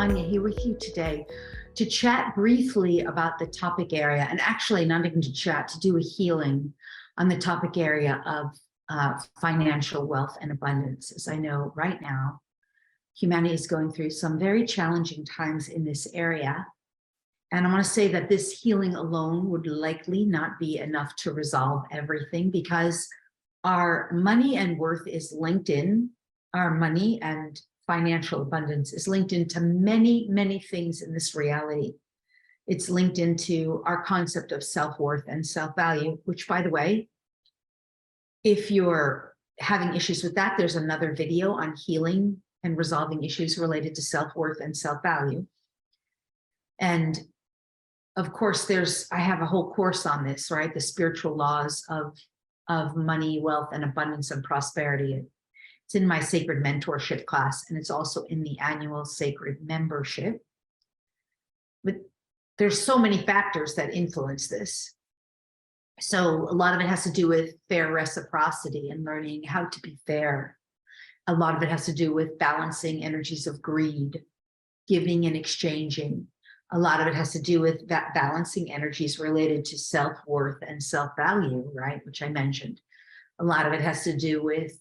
Spagna here with you today to chat briefly about the topic area, and actually not even to chat, to do a healing on the topic area of financial wealth and abundance. As I know right now, humanity is going through some very challenging times in this area. And I want to say that this healing alone would likely not be enough to resolve everything, because our money and worth is linked in, our money and financial abundance is linked into many, many things in this reality. It's linked into our concept of self-worth and self-value, which, by the way, if you're having issues with that, there's another video on healing and resolving issues related to self-worth and self-value. And of course, I have a whole course on this, right? The spiritual laws of money, wealth, and abundance and prosperity. It's in my sacred mentorship class, and it's also in the annual sacred membership. But there's so many factors that influence this. So a lot of it has to do with fair reciprocity and learning how to be fair. A lot of it has to do with balancing energies of greed, giving and exchanging. A lot of it has to do with that balancing energies related to self-worth and self-value, right, which I mentioned. A lot of it has to do with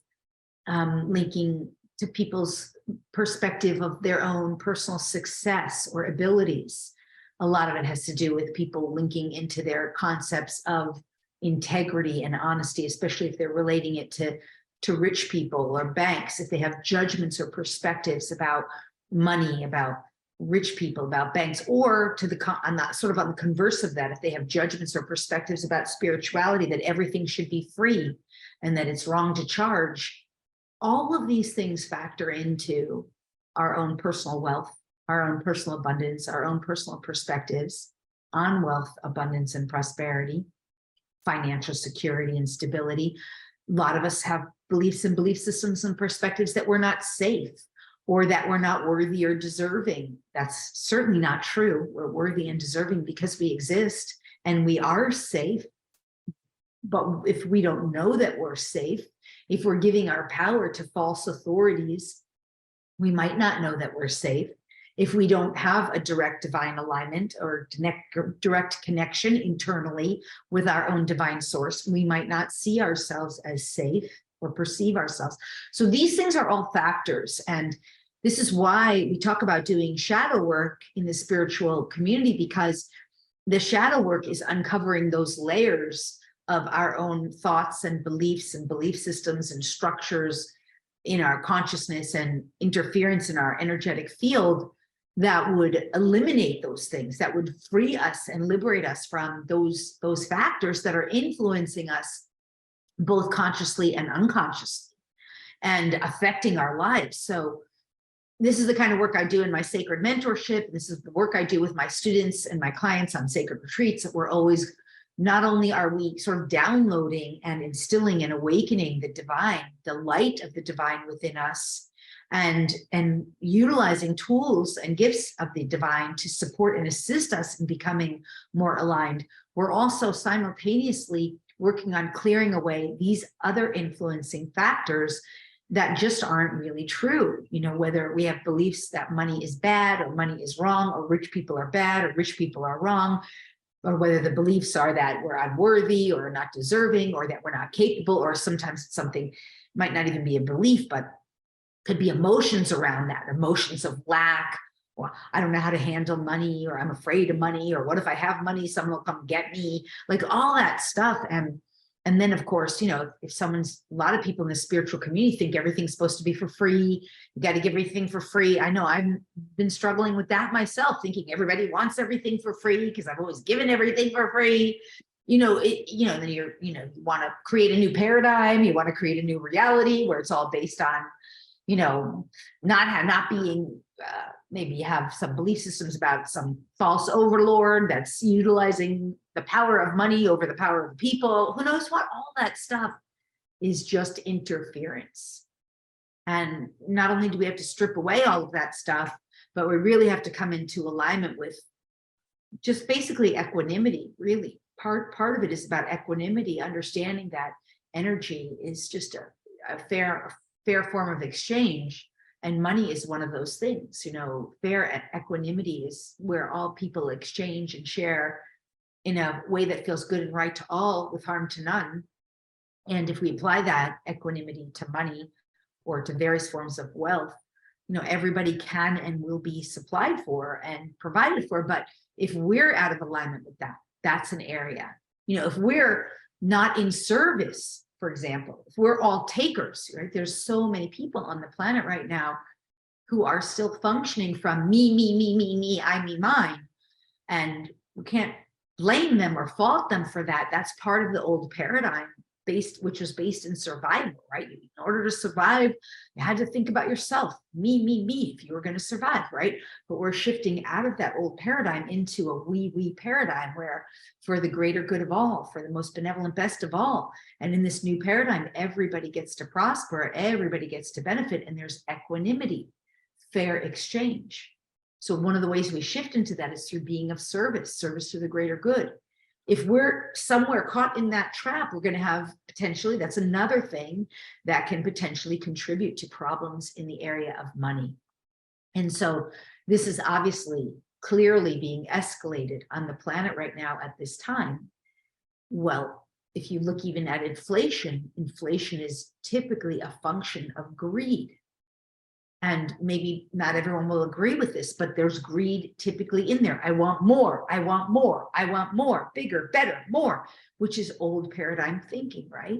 linking to people's perspective of their own personal success or abilities. A lot of it has to do with people linking into their concepts of integrity and honesty, especially if they're relating it to rich people or banks, if they have judgments or perspectives about money, about rich people, about banks, or to on the converse of that, if they have judgments or perspectives about spirituality, that everything should be free and that it's wrong to charge. All of these things factor into our own personal wealth, our own personal abundance, our own personal perspectives on wealth, abundance, and prosperity, financial security and stability. A lot of us have beliefs and belief systems and perspectives that we're not safe, or that we're not worthy or deserving. That's certainly not true. We're worthy and deserving because we exist and we are safe. But if we don't know that we're safe, if we're giving our power to false authorities, we might not know that we're safe. If we don't have a direct divine alignment or direct connection internally with our own divine source, we might not see ourselves as safe or perceive ourselves. So these things are all factors. And this is why we talk about doing shadow work in the spiritual community, because the shadow work is uncovering those layers of our own thoughts and belief systems and structures in our consciousness and interference in our energetic field that would eliminate those things, that would free us and liberate us from those factors that are influencing us both consciously and unconsciously and affecting our lives. So this is the kind of work I do in my sacred mentorship. This is the work I do with my students and my clients on sacred retreats. That we're always, not only are we sort of downloading and instilling and awakening the divine, the light of the divine within us, and utilizing tools and gifts of the divine to support and assist us in becoming more aligned, we're also simultaneously working on clearing away these other influencing factors that just aren't really true. You know, whether we have beliefs that money is bad or money is wrong, or rich people are bad or rich people are wrong, or whether the beliefs are that we're unworthy or not deserving, or that we're not capable, or sometimes it's something, might not even be a belief, but could be emotions around that, emotions of lack, or I don't know how to handle money, or I'm afraid of money, or what if I have money, someone will come get me, like all that stuff. And then, of course, you know, if a lot of people in the spiritual community think everything's supposed to be for free, you got to give everything for free. I know I've been struggling with that myself, thinking everybody wants everything for free because I've always given everything for free. Then you want to create a new paradigm, you want to create a new reality where it's all based on, not being, maybe you have some belief systems about some false overlord that's utilizing the power of money over the power of people. Who knows what? All that stuff is just interference. And not only do we have to strip away all of that stuff, but we really have to come into alignment with just basically equanimity, really. Part of it is about equanimity, understanding that energy is just a fair form of exchange, And money is one of those things. Fair equanimity is where all people exchange and share in a way that feels good and right to all with harm to none. And if we apply that equanimity to money or to various forms of wealth, everybody can and will be supplied for and provided for. But if we're out of alignment with that, that's an area. If we're not in service, for example, if we're all takers, right? There's so many people on the planet right now who are still functioning from me, I, me, mine. And we can't blame them or fault them for that. That's part of the old paradigm which was based in survival, right? In order to survive, you had to think about yourself, me, if you were going to survive, right? But we're shifting out of that old paradigm into a we paradigm where for the greater good of all, for the most benevolent best of all. And in this new paradigm, everybody gets to prosper, everybody gets to benefit, and there's equanimity, fair exchange. So one of the ways we shift into that is through being of service to the greater good. If we're somewhere caught in that trap, we're going to have potentially, that's another thing that can potentially contribute to problems in the area of money. And so this is obviously clearly being escalated on the planet right now at this time. Well, if you look even at inflation is typically a function of greed. And maybe not everyone will agree with this, but there's greed typically in there. I want more, bigger, better, more, which is old paradigm thinking, right?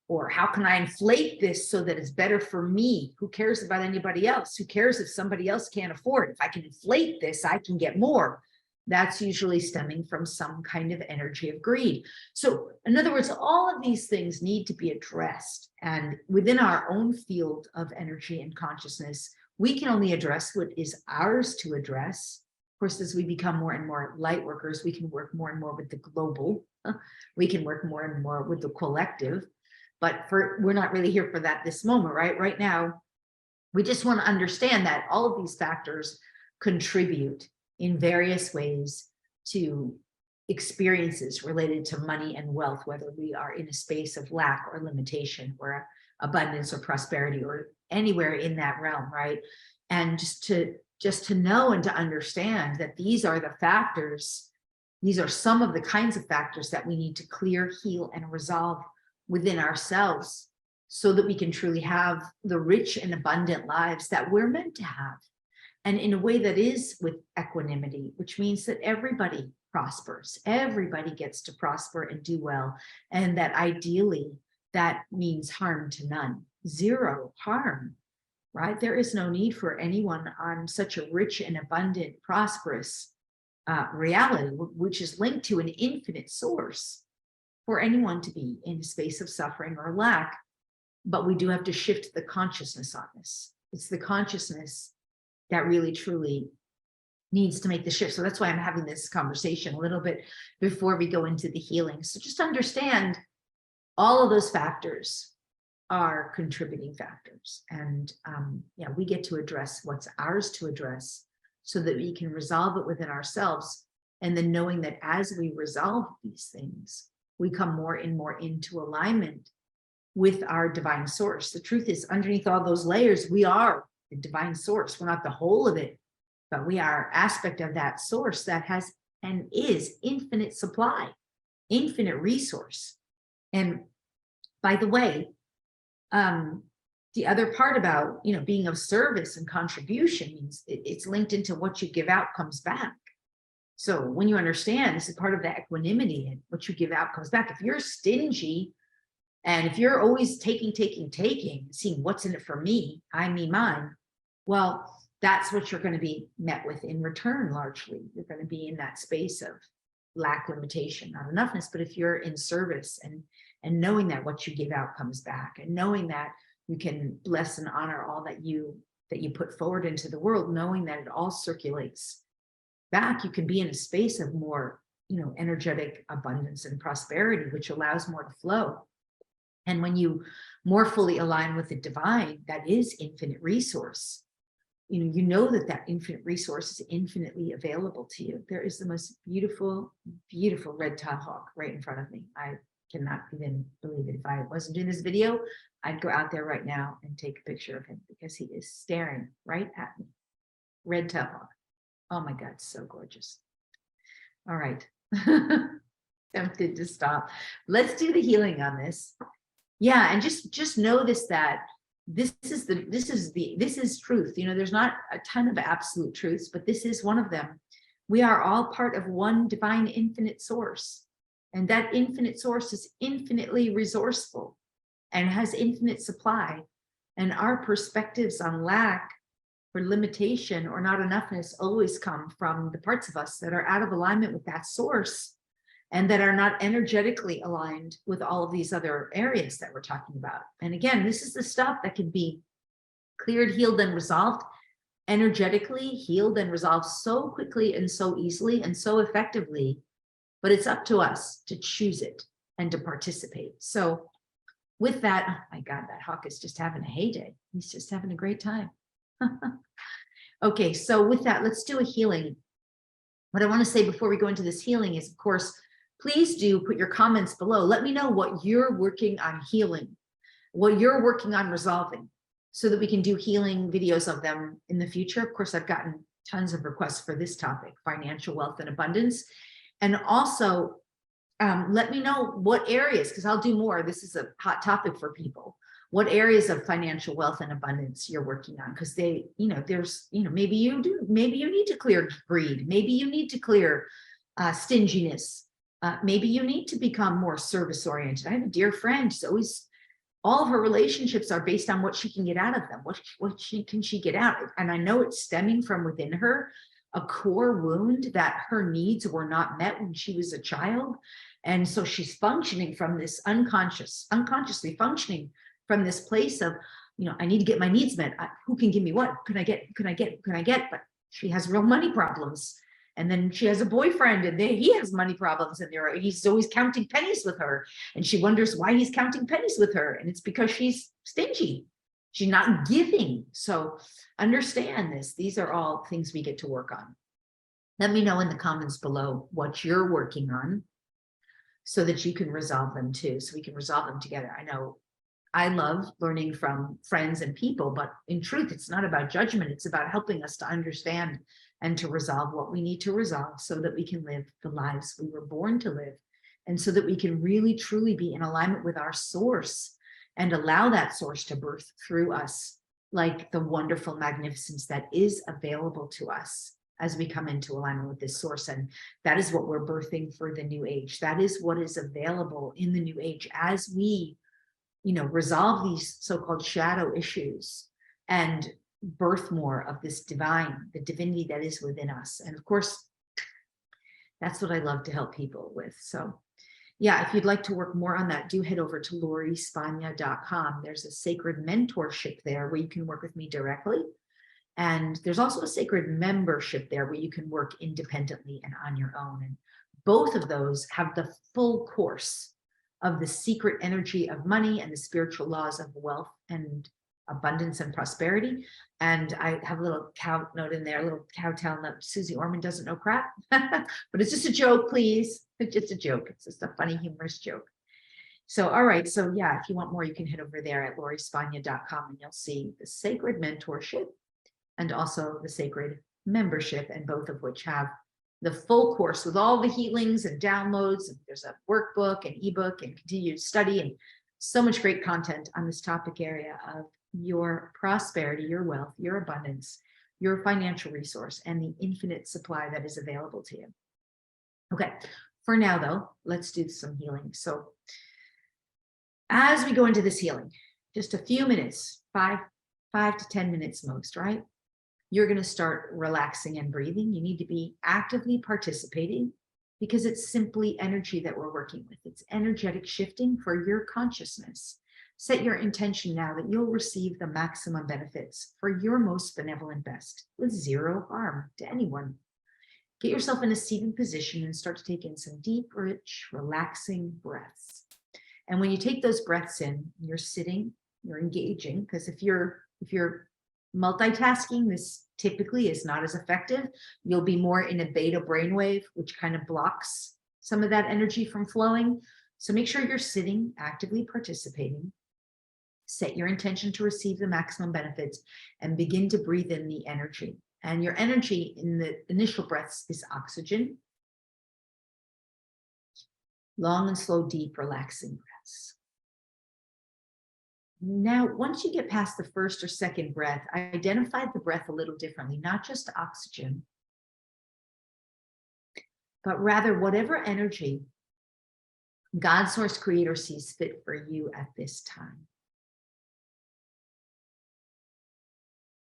Or how can I inflate this so that it's better for me? Who cares about anybody else? Who cares if somebody else can't afford it? If I can inflate this, I can get more. That's usually stemming from some kind of energy of greed. So in other words, all of these things need to be addressed. And within our own field of energy and consciousness, we can only address what is ours to address. Of course, as we become more and more light workers, we can work more and more with the global. We can work more and more with the collective. But we're not really here for that this moment, right? Right now, we just want to understand that all of these factors contribute in various ways to experiences related to money and wealth, whether we are in a space of lack or limitation or abundance or prosperity or anywhere in that realm, right? And just to know and to understand that these are the factors, these are some of the kinds of factors that we need to clear, heal, and resolve within ourselves so that we can truly have the rich and abundant lives that we're meant to have. And in a way that is with equanimity, which means that everybody prospers, everybody gets to prosper and do well. And that ideally, that means harm to none, zero harm, right? There is no need for anyone on such a rich and abundant, prosperous reality, which is linked to an infinite source, for anyone to be in a space of suffering or lack. But we do have to shift the consciousness on this. It's the consciousness that really truly needs to make the shift. So that's why I'm having this conversation a little bit before we go into the healing. So just understand all of those factors are contributing factors. And we get to address what's ours to address so that we can resolve it within ourselves. And then knowing that as we resolve these things, we come more and more into alignment with our divine source. The truth is, underneath all those layers, we are the divine source. We're not the whole of it, but we are aspect of that source that has and is infinite supply, infinite resource. And by the way, the other part about being of service and contribution means it's linked into what you give out comes back. So when you understand this is part of the equanimity, and what you give out comes back. If you're stingy, and if you're always taking, seeing what's in it for me, I, me, mine, well, that's what you're going to be met with in return, largely. You're going to be in that space of lack, limitation, not enoughness. But if you're in service and knowing that what you give out comes back, and knowing that you can bless and honor all that you put forward into the world, knowing that it all circulates back, you can be in a space of more, energetic abundance and prosperity, which allows more to flow. And when you more fully align with the divine, that is infinite resource, you know that infinite resource is infinitely available to you. There is the most beautiful, beautiful red tail hawk right in front of me. I cannot even believe it. If I wasn't doing this video, I'd go out there right now and take a picture of him because he is staring right at me. Red-tailed hawk. Oh my God, so gorgeous. All right. Tempted to stop. Let's do the healing on this. Yeah, and just know this, that this is truth. You know, there's not a ton of absolute truths, but this is one of them. We are all part of one divine infinite source. And that infinite source is infinitely resourceful and has infinite supply. And our perspectives on lack or limitation or not enoughness always come from the parts of us that are out of alignment with that source and that are not energetically aligned with all of these other areas that we're talking about. And again, this is the stuff that can be cleared, healed, and resolved, energetically healed and resolved so quickly and so easily and so effectively, but it's up to us to choose it and to participate. So with that, oh my God, that hawk is just having a heyday. He's just having a great time. Okay, so with that, let's do a healing. What I want to say before we go into this healing is, of course, please do put your comments below. Let me know what you're working on healing, what you're working on resolving, so that we can do healing videos of them in the future. Of course, I've gotten tons of requests for this topic, financial wealth and abundance. And also, let me know what areas, because I'll do more. This is a hot topic for people. What areas of financial wealth and abundance you're working on, because they, there's, maybe you need to clear greed. Maybe you need to clear stinginess. Maybe you need to become more service oriented. I have a dear friend. She's always, all of her relationships are based on what she can get out of them. What can she get out? And I know it's stemming from within her, a core wound that her needs were not met when she was a child. And so she's functioning from this unconsciously functioning from this place of, I need to get my needs met. Who can give me what? Can I get? But she has real money problems. And then she has a boyfriend and he has money problems, and he's always counting pennies with her. And she wonders why he's counting pennies with her. And it's because she's stingy. She's not giving. So understand this. These are all things we get to work on. Let me know in the comments below what you're working on so that you can resolve them too. So we can resolve them together. I know I love learning from friends and people, but in truth, it's not about judgment. It's about helping us to understand and to resolve what we need to resolve so that we can live the lives we were born to live. And so that we can really, truly be in alignment with our source and allow that source to birth through us, like the wonderful magnificence that is available to us as we come into alignment with this source. And that is what we're birthing for the new age. That is what is available in the new age as we resolve these so-called shadow issues and birth more of this the divinity that is within us. And of course, that's what I love to help people with. So yeah, if you'd like to work more on that, do head over to lorispagna.com. There's a sacred mentorship there where you can work with me directly. And there's also a sacred membership there where you can work independently and on your own. And both of those have the full course of the secret energy of money and the spiritual laws of wealth and abundance and prosperity. And I have a little cow note in there, a little cowtail note. Susie Orman doesn't know crap, but it's just a joke, please. It's just a joke. It's just a funny, humorous joke. So, all right. So yeah, if you want more, you can head over there at lorispagna.com and you'll see the sacred mentorship and also the sacred membership, and both of which have the full course with all the healings and downloads. And there's a workbook and ebook and continued study and so much great content on this topic area of your prosperity, your wealth, your abundance, your financial resource, and the infinite supply that is available to you. Okay, for now though, let's do some healing. So as we go into this healing, just a few minutes, 5 to 10 minutes most, right? You're going to start relaxing and breathing. You need to be actively participating because it's simply energy that we're working with. It's energetic shifting for your consciousness. Set your intention now that you'll receive the maximum benefits for your most benevolent best with zero harm to anyone. Get yourself in a seated position and start to take in some deep, rich, relaxing breaths. And when you take those breaths in, you're sitting, you're engaging, because if you're multitasking, this typically is not as effective. You'll be more in a beta brainwave, which kind of blocks some of that energy from flowing. So make sure you're sitting, actively participating. Set your intention to receive the maximum benefits and begin to breathe in the energy. And your energy in the initial breaths is oxygen. Long and slow, deep, relaxing breaths. Now, once you get past the first or second breath, identify the breath a little differently, not just oxygen, but rather whatever energy God, source, creator sees fit for you at this time.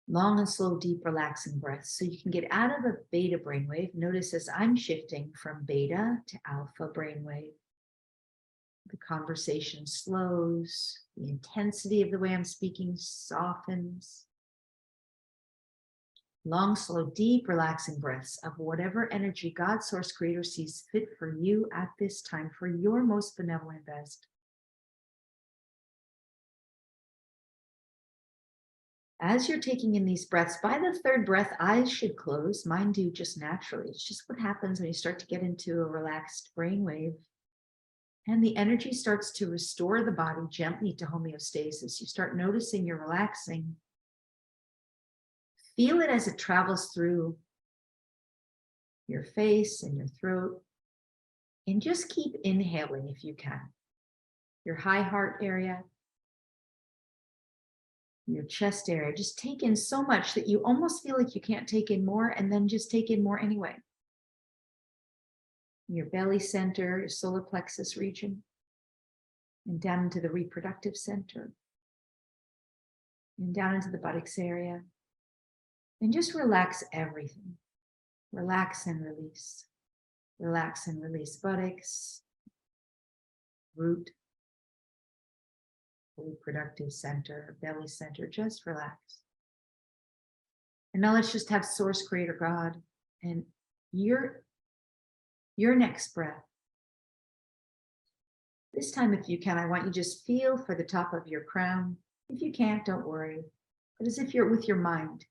Long and slow, deep, relaxing breaths. So you can get out of the beta brainwave. Notice as I'm shifting from beta to alpha brainwave, the conversation slows, the intensity of the way I'm speaking softens. Long, slow, deep, relaxing breaths of whatever energy God, source, creator sees fit for you at this time, for your most benevolent best. As you're taking in these breaths, by the third breath, eyes should close. Mine do just naturally. It's just what happens when you start to get into a relaxed brainwave. And the energy starts to restore the body gently to homeostasis. You start noticing you're relaxing. Feel it as it travels through your face and your throat. And just keep inhaling if you can. Your high heart area, your chest area. Just take in so much that you almost feel like you can't take in more, and then just take in more anyway. Your belly center, your solar plexus region, and down into the reproductive center, and down into the buttocks area. And just relax everything. Relax and release. Relax and release buttocks, root, reproductive center, belly center. Just relax. And now let's just have source, creator, God, and your next breath. This time, if you can, I want you just feel for the top of your crown. If you can't, don't worry. But as if you're with your mind.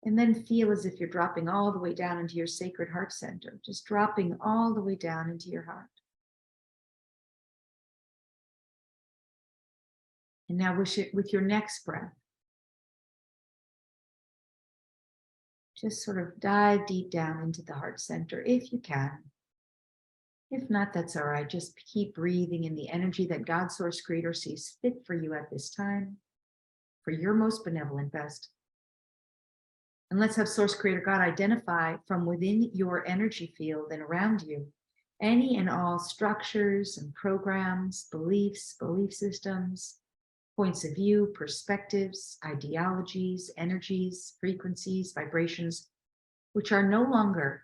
And then feel as if you're dropping all the way down into your sacred heart center, just dropping all the way down into your heart. And now with your next breath, just sort of dive deep down into the heart center if you can. If not, that's all right. Just keep breathing in the energy that God, source, creator sees fit for you at this time, for your most benevolent best. And let's have source, creator, God identify from within your energy field and around you any and all structures and programs, beliefs, belief systems, points of view, perspectives, ideologies, energies, frequencies, vibrations, which are no longer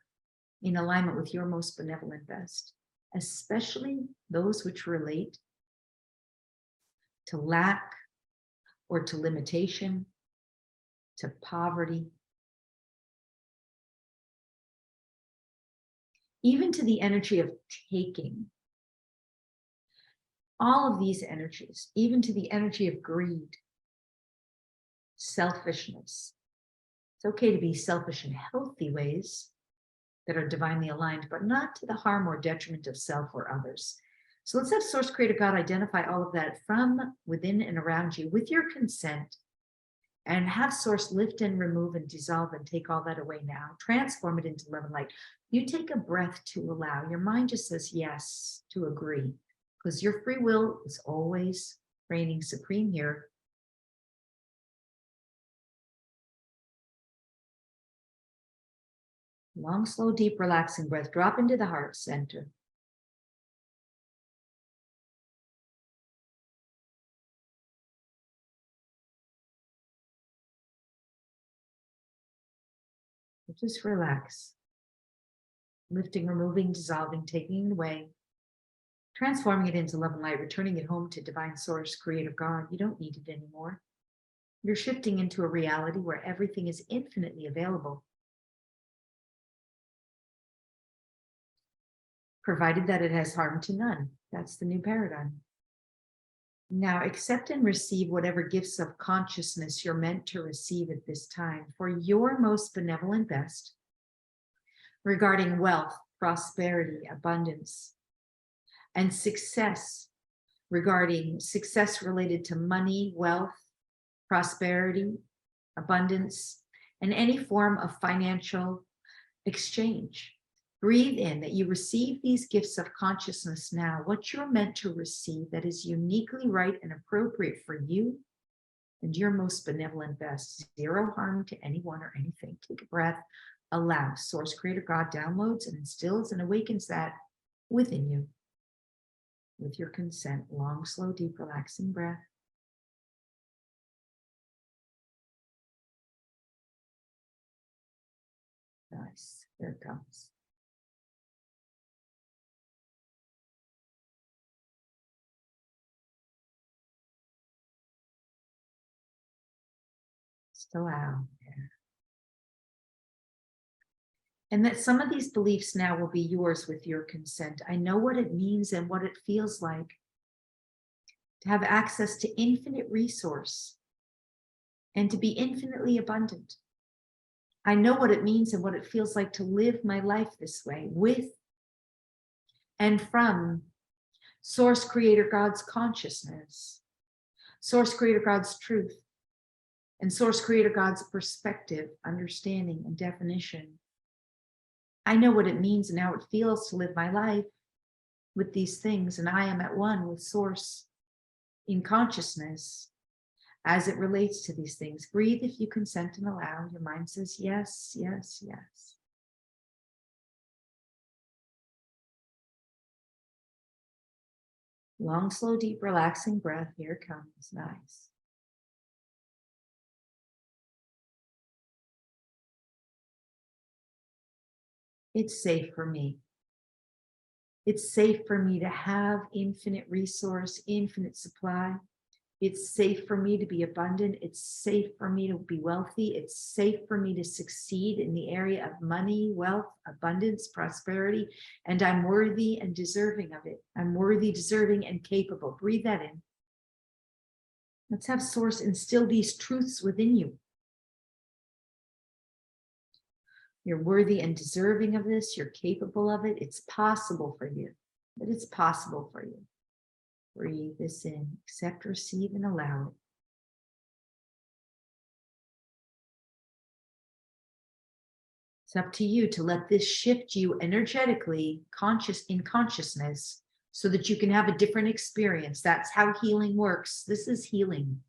in alignment with your most benevolent best, especially those which relate to lack or to limitation, to poverty, even to the energy of taking. All of these energies, even to the energy of greed, selfishness. It's okay to be selfish in healthy ways that are divinely aligned, but not to the harm or detriment of self or others. So let's have source, creator, God identify all of that from within and around you with your consent, and have source lift and remove and dissolve and take all that away now. Transform it into love and light. You take a breath to allow. Your mind just says yes to agree, because your free will is always reigning supreme here. Long, slow, deep, relaxing breath. Drop into the heart center. Just relax. Lifting, removing, dissolving, taking it away. Transforming it into love and light, returning it home to divine source, creative God. You don't need it anymore. You're shifting into a reality where everything is infinitely available, provided that it has harm to none. That's the new paradigm. Now accept and receive whatever gifts of consciousness you're meant to receive at this time for your most benevolent best regarding wealth, prosperity, abundance, and success, regarding success related to money, wealth, prosperity, abundance, and any form of financial exchange. Breathe in that you receive these gifts of consciousness now, what you're meant to receive that is uniquely right and appropriate for you and your most benevolent best. Zero harm to anyone or anything. Take a breath, allow. Source Creator God downloads and instills and awakens that within you. With your consent, long, slow, deep, relaxing breath. Nice. Here it comes. Just allow. And that some of these beliefs now will be yours with your consent. I know what it means and what it feels like to have access to infinite resource and to be infinitely abundant. I know what it means and what it feels like to live my life this way with and from Source Creator God's consciousness, Source Creator God's truth, and Source Creator God's perspective, understanding, and definition. I know what it means and how it feels to live my life with these things, and I am at one with Source in consciousness as it relates to these things. Breathe if you consent and allow. Your mind says yes, yes, yes. Long, slow, deep, relaxing breath. Here it comes. Nice. It's safe for me. It's safe for me to have infinite resource, infinite supply. It's safe for me to be abundant. It's safe for me to be wealthy. It's safe for me to succeed in the area of money, wealth, abundance, prosperity, and I'm worthy and deserving of it. I'm worthy, deserving, and capable. Breathe that in. Let's have Source instill these truths within you. You're worthy and deserving of this. You're capable of it. It's possible for you. But it's possible for you. Breathe this in. Accept, receive, and allow it. It's up to you to let this shift you energetically, in consciousness, so that you can have a different experience. That's how healing works. This is healing.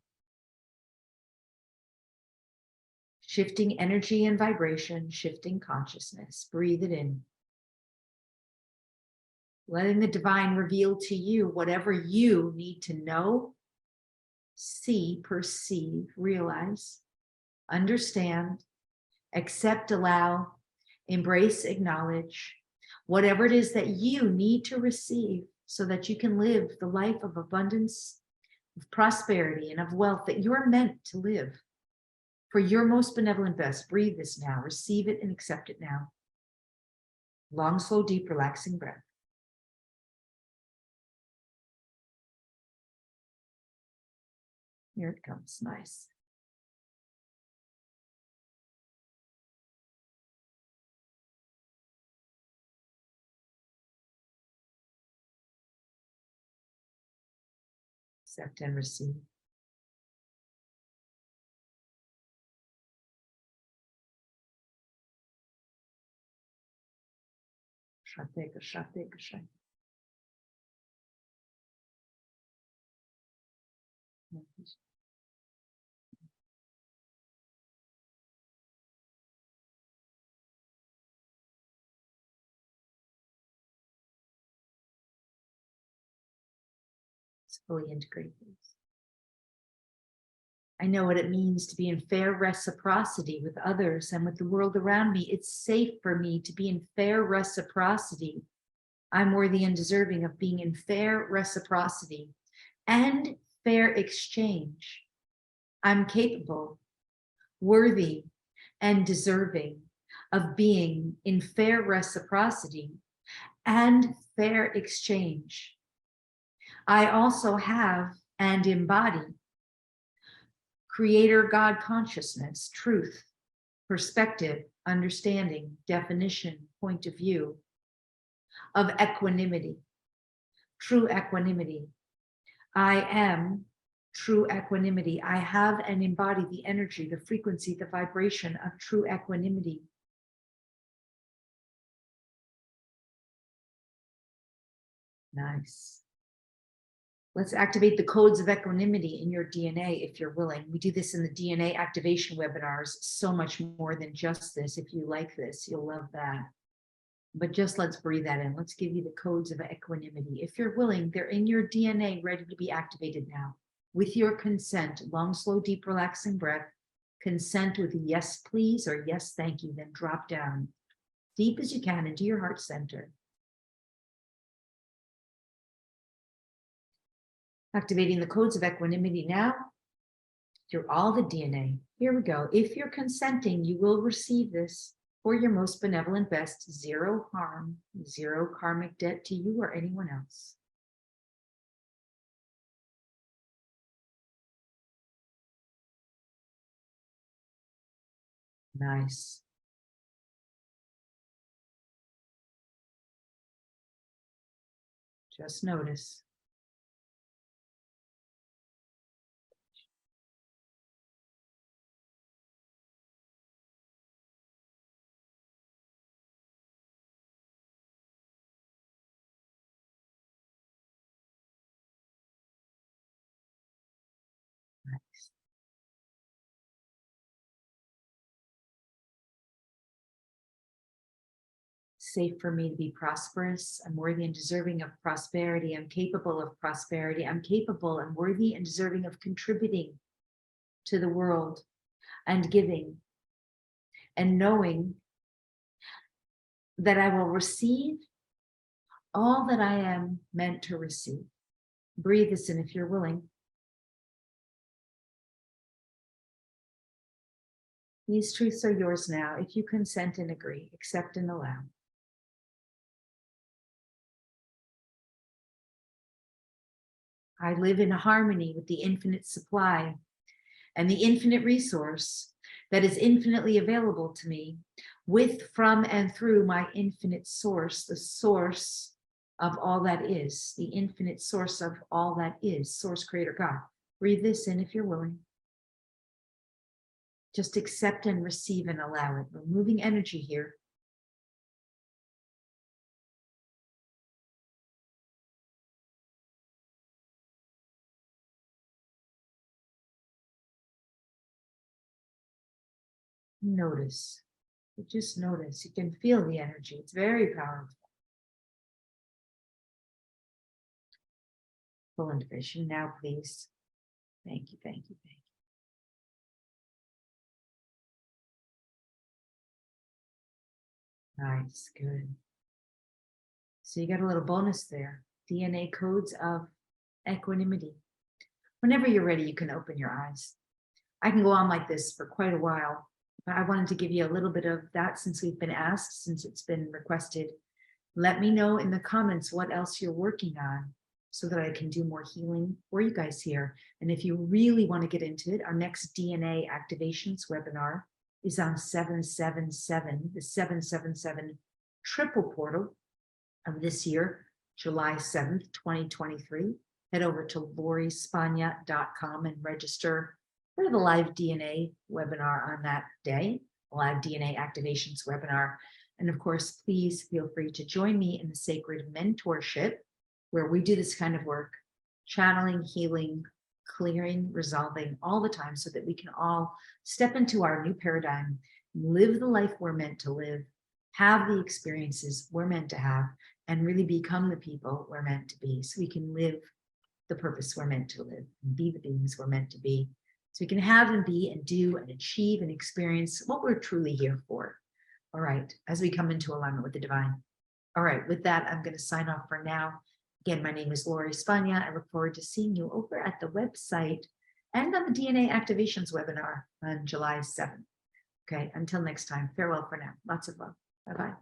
Shifting energy and vibration, shifting consciousness. Breathe it in. Letting the divine reveal to you whatever you need to know, see, perceive, realize, understand, accept, allow, embrace, acknowledge, whatever it is that you need to receive so that you can live the life of abundance, of prosperity, and of wealth that you're meant to live. For your most benevolent best, breathe this now, receive it and accept it now. Long, slow, deep, relaxing breath. Here it comes, nice. Accept and receive. It's fully integrated. I know what it means to be in fair reciprocity with others and with the world around me. It's safe for me to be in fair reciprocity. I'm worthy and deserving of being in fair reciprocity and fair exchange. I'm capable, worthy, and deserving of being in fair reciprocity and fair exchange. I also have and embody Creator God consciousness, truth, perspective, understanding, definition, point of view of equanimity, true equanimity. I am true equanimity. I have and embody the energy, the frequency, the vibration of true equanimity. Nice. Let's activate the codes of equanimity in your DNA if you're willing. We do this in the DNA activation webinars, so much more than just this. If you like this, you'll love that. But just let's breathe that in. Let's give you the codes of equanimity. If you're willing, they're in your DNA, ready to be activated now. With your consent, long, slow, deep, relaxing breath. Consent with yes, please, or yes, thank you. Then drop down deep as you can into your heart center. Activating the codes of equanimity now through all the DNA. Here we go. If you're consenting, you will receive this for your most benevolent best. Zero harm, zero karmic debt to you or anyone else. Nice. Just notice. Nice. Safe for me to be prosperous. I'm worthy and deserving of prosperity. I'm capable of prosperity. I'm capable and worthy and deserving of contributing to the world and giving and knowing that I will receive all that I am meant to receive. Breathe this in if you're willing. These truths are yours now if you consent and agree, accept and allow. I live in harmony with the infinite supply and the infinite resource that is infinitely available to me with, from, and through my infinite source, the source of all that is, the infinite source of all that is, source, creator, God. Breathe this in if you're willing. Just accept and receive and allow it. We're moving energy here. Notice. Just notice. You can feel the energy. It's very powerful. Full integration now, please. Thank you, thank you, thank you. Nice, good. So you got a little bonus there. DNA codes of equanimity. Whenever you're ready, you can open your eyes. I can go on like this for quite a while, but I wanted to give you a little bit of that since we've been asked, since it's been requested. Let me know in the comments what else you're working on so that I can do more healing for you guys here. And if you really want to get into it, our next DNA activations webinar is on 777, the 777 triple portal of this year, July 7th, 2023. Head over to lorispagna.com and register for the live DNA webinar on that day, live DNA activations webinar. And of course, please feel free to join me in the sacred mentorship where we do this kind of work, channeling, healing, clearing, resolving all the time so that we can all step into our new paradigm, live the life we're meant to live, have the experiences we're meant to have, and really become the people we're meant to be so we can live the purpose we're meant to live and be the beings we're meant to be. So we can have and be and do and achieve and experience what we're truly here for. All right, as we come into alignment with the divine. All right, with that, I'm going to sign off for now. Again, my name is Lori Spagna. I look forward to seeing you over at the website and on the DNA activations webinar on July 7th. Okay, until next time, farewell for now. Lots of love. Bye-bye.